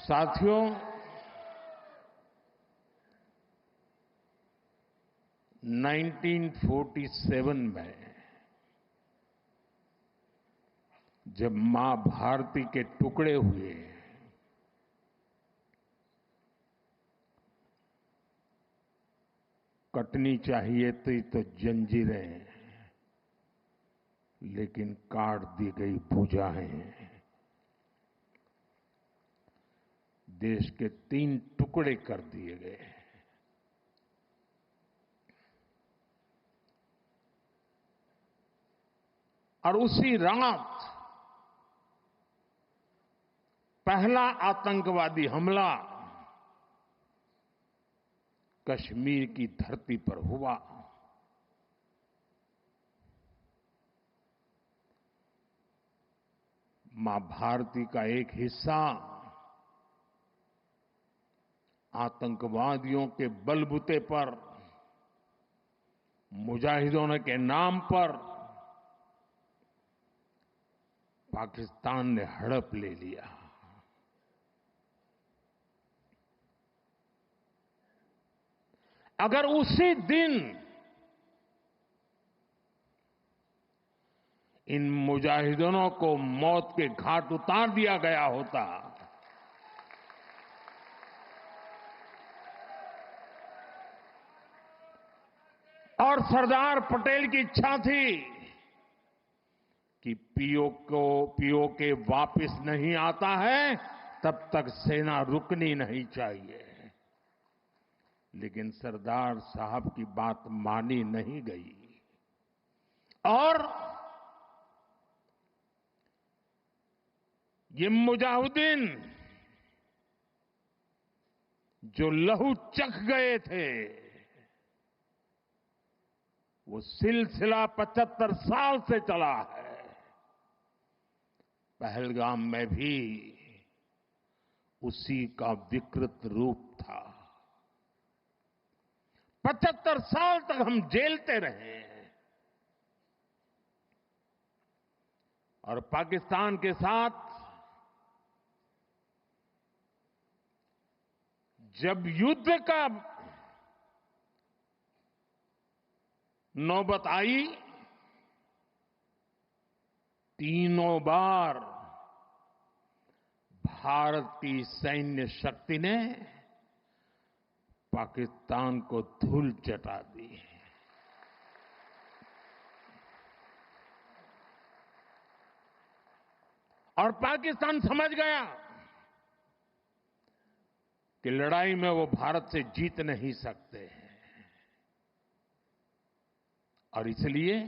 साथियों, 1947 में जब मां भारती के टुकड़े हुए, कटनी चाहिए थी तो जंजीरें, लेकिन काट दी गई भुजाएं। देश के 3 टुकड़े कर दिए गए। और उसी रात पहला आतंकवादी हमला कश्मीर की धरती पर हुआ। मां भारती का एक हिस्सा आतंकवादियों के बलबूते पर, मुजाहिदों के नाम पर पाकिस्तान ने हड़प ले लिया। अगर उसी दिन इन मुजाहिदों को मौत के घाट उतार दिया गया होता, और सरदार पटेल की इच्छा थी कि पीओके वापस नहीं आता है तब तक सेना रुकनी नहीं चाहिए, लेकिन सरदार साहब की बात मानी नहीं गई और ये मुजाहिदीन जो लहू चख गए थे, वो सिलसिला 75 साल से चला है। पहलगाम में भी उसी का विकृत रूप था। 75 साल तक हम झेलते रहे और पाकिस्तान के साथ जब युद्ध का नौबत आई, तीनों बार भारत की सैन्य शक्ति ने पाकिस्तान को धूल चटा दी। और पाकिस्तान समझ गया कि लड़ाई में वो भारत से जीत नहीं सकते हैं, और इसलिए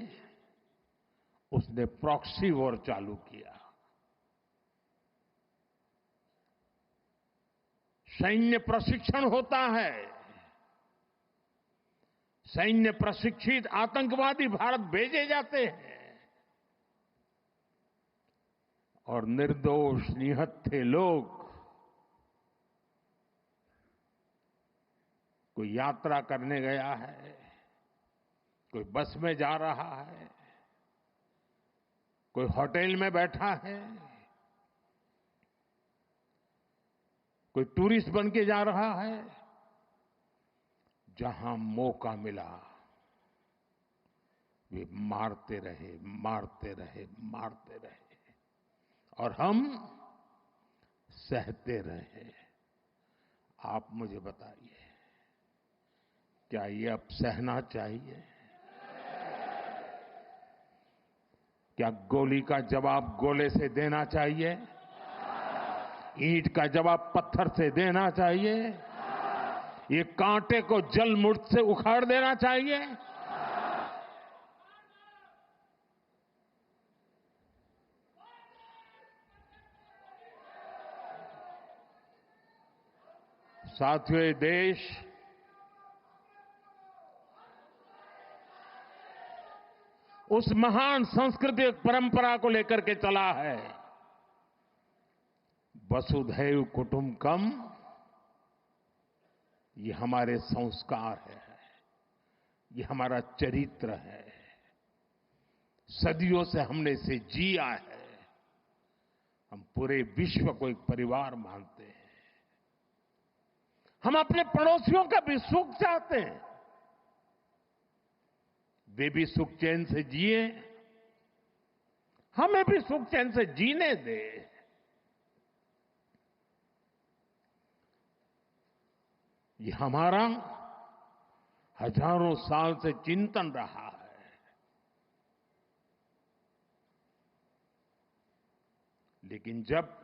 उसने प्रॉक्सी वॉर चालू किया। सैन्य प्रशिक्षण होता है, सैन्य प्रशिक्षित आतंकवादी भारत भेजे जाते हैं और निर्दोष निहत्थे लोग, कोई यात्रा करने गया है, कोई बस में जा रहा है, कोई होटल में बैठा है, कोई टूरिस्ट बन के जा रहा है, जहां मौका मिला वे मारते रहे, मारते रहे, मारते रहे, और हम सहते रहे। आप मुझे बताइए, क्या ये अब सहना चाहिए? क्या गोली का जवाब गोले से देना चाहिए? ईंट का जवाब पत्थर से देना चाहिए? ये कांटे को जल मुठ से उखाड़ देना चाहिए? साथियों, ये देश उस महान सांस्कृतिक परंपरा को लेकर के चला है, वसुधैव कुटुंबकम। ये हमारे संस्कार है, ये हमारा चरित्र है, सदियों से हमने इसे जिया है। हम पूरे विश्व को एक परिवार मानते हैं। हम अपने पड़ोसियों का भी सुख चाहते हैं, वे भी सुख चैन से जिए, हमें भी सुख चैन से जीने दे। ये हमारा हजारों साल से चिंतन रहा है। लेकिन जब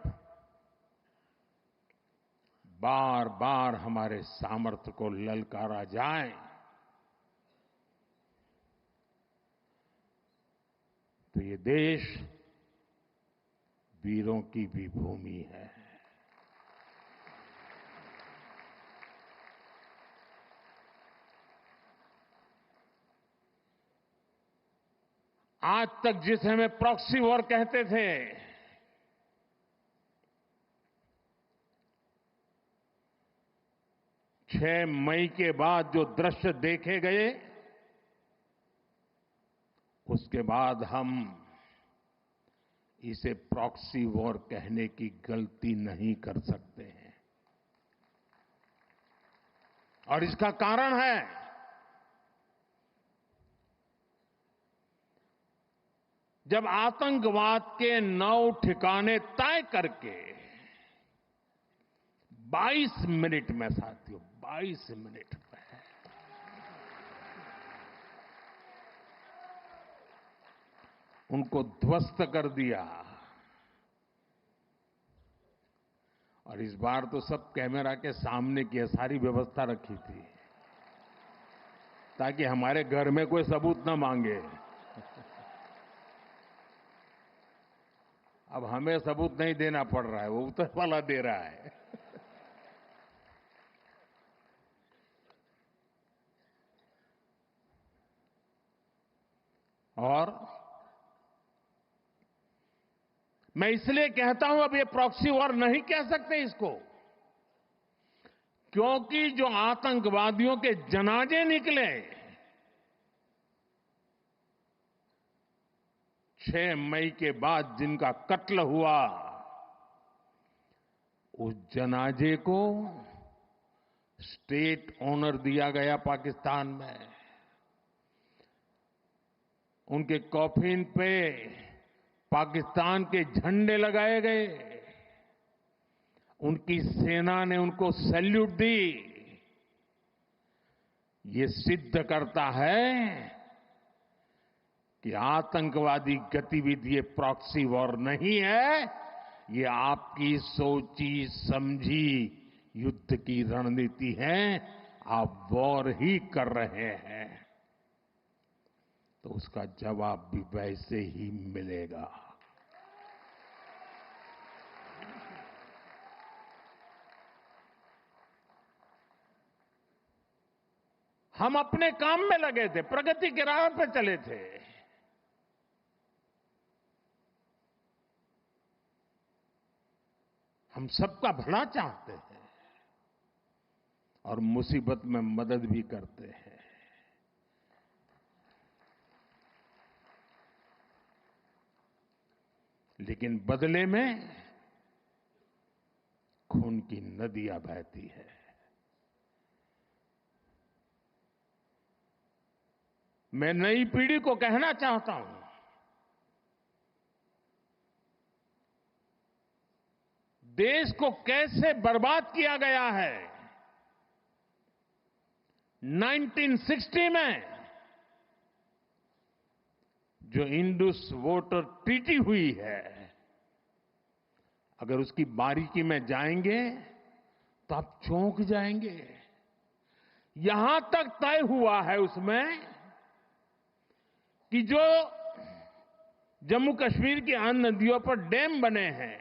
बार बार हमारे सामर्थ्य को ललकारा जाए तो ये देश वीरों की भी भूमि है। आज तक जिसे हमें प्रॉक्सी वॉर कहते थे, 6 मई के बाद जो दृश्य देखे गए, उसके बाद हम इसे प्रॉक्सी वॉर कहने की गलती नहीं कर सकते हैं। और इसका कारण है जब आतंकवाद के 9 ठिकाने तय करके 22 मिनट में, साथियों 22 मिनट में उनको ध्वस्त कर दिया। और इस बार तो सब कैमरा के सामने की सारी व्यवस्था रखी थी ताकि हमारे घर में कोई सबूत न मांगे। अब हमें सबूत नहीं देना पड़ रहा है, वो ऊपर वाला दे रहा है। और मैं इसलिए कहता हूं अब ये प्रॉक्सी वॉर नहीं कह सकते इसको, क्योंकि जो आतंकवादियों के जनाजे निकले 6 मई के बाद, जिनका कत्ल हुआ, उस जनाजे को स्टेट ऑनर दिया गया पाकिस्तान में। उनके कॉफिन पे पाकिस्तान के झंडे लगाए गए, उनकी सेना ने उनको सैल्यूट दी। ये सिद्ध करता है कि आतंकवादी गतिविधि ये प्रॉक्सी वॉर नहीं है, ये आपकी सोची समझी युद्ध की रणनीति है। आप वॉर ही कर रहे हैं तो उसका जवाब भी वैसे ही मिलेगा। हम अपने काम में लगे थे, प्रगति के राह पर चले थे। हम सबका भला चाहते हैं और मुसीबत में मदद भी करते हैं। लेकिन बदले में खून की नदियां बहती है। मैं नई पीढ़ी को कहना चाहता हूं, देश को कैसे बर्बाद किया गया है। 1960 में जो इंडस वाटर ट्रीटी हुई है, अगर उसकी बारीकी में जाएंगे तो आप चौंक जाएंगे। यहां तक तय हुआ है उसमें कि जो जम्मू कश्मीर की अन्य नदियों पर डैम बने हैं,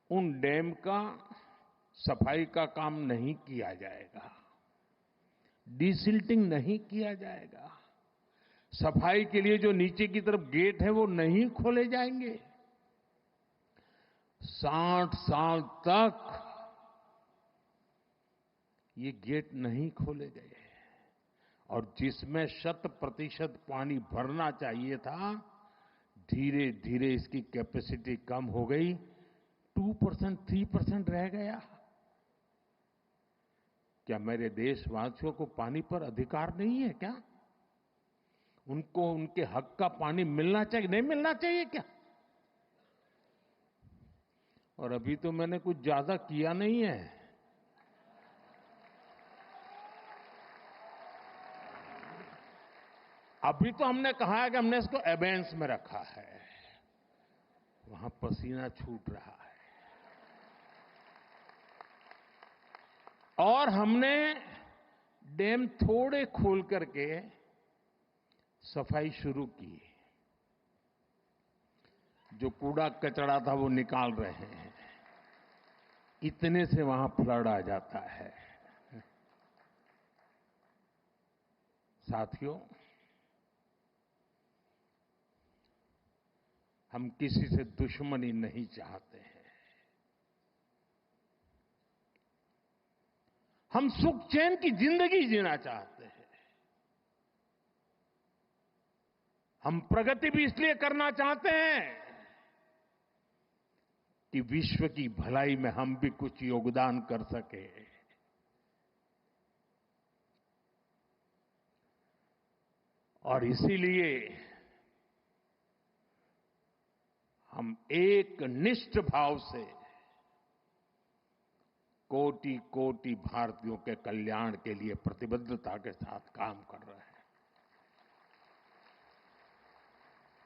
उन डैम का सफाई का काम नहीं किया जाएगा, डिसिल्टिंग नहीं किया जाएगा, सफाई के लिए जो नीचे की तरफ गेट है वो नहीं खोले जाएंगे। 60 साल तक ये गेट नहीं खोले गए और जिसमें 100% पानी भरना चाहिए था, धीरे धीरे इसकी कैपेसिटी कम हो गई, 2%, 3% रह गया। क्या मेरे देशवासियों को पानी पर अधिकार नहीं है क्या? उनको उनके हक का पानी मिलना चाहिए, नहीं मिलना चाहिए क्या? और अभी तो मैंने कुछ ज्यादा किया नहीं है। अभी तो हमने कहा है कि हमने इसको एबेंस में रखा है, वहां पसीना छूट रहा है। और हमने डैम थोड़े खोल करके सफाई शुरू की। जो कूड़ा कचरा था वो निकाल रहे हैं। इतने से वहां फ्लड आ जाता है। साथियों, हम किसी से दुश्मनी नहीं चाहते हैं। हम सुख चैन की जिंदगी जीना चाहते हैं। हम प्रगति भी इसलिए करना चाहते हैं कि विश्व की भलाई में हम भी कुछ योगदान कर सके। और इसीलिए हम एक निष्ठ भाव से कोटि कोटि भारतीयों के कल्याण के लिए प्रतिबद्धता के साथ काम कर रहे हैं।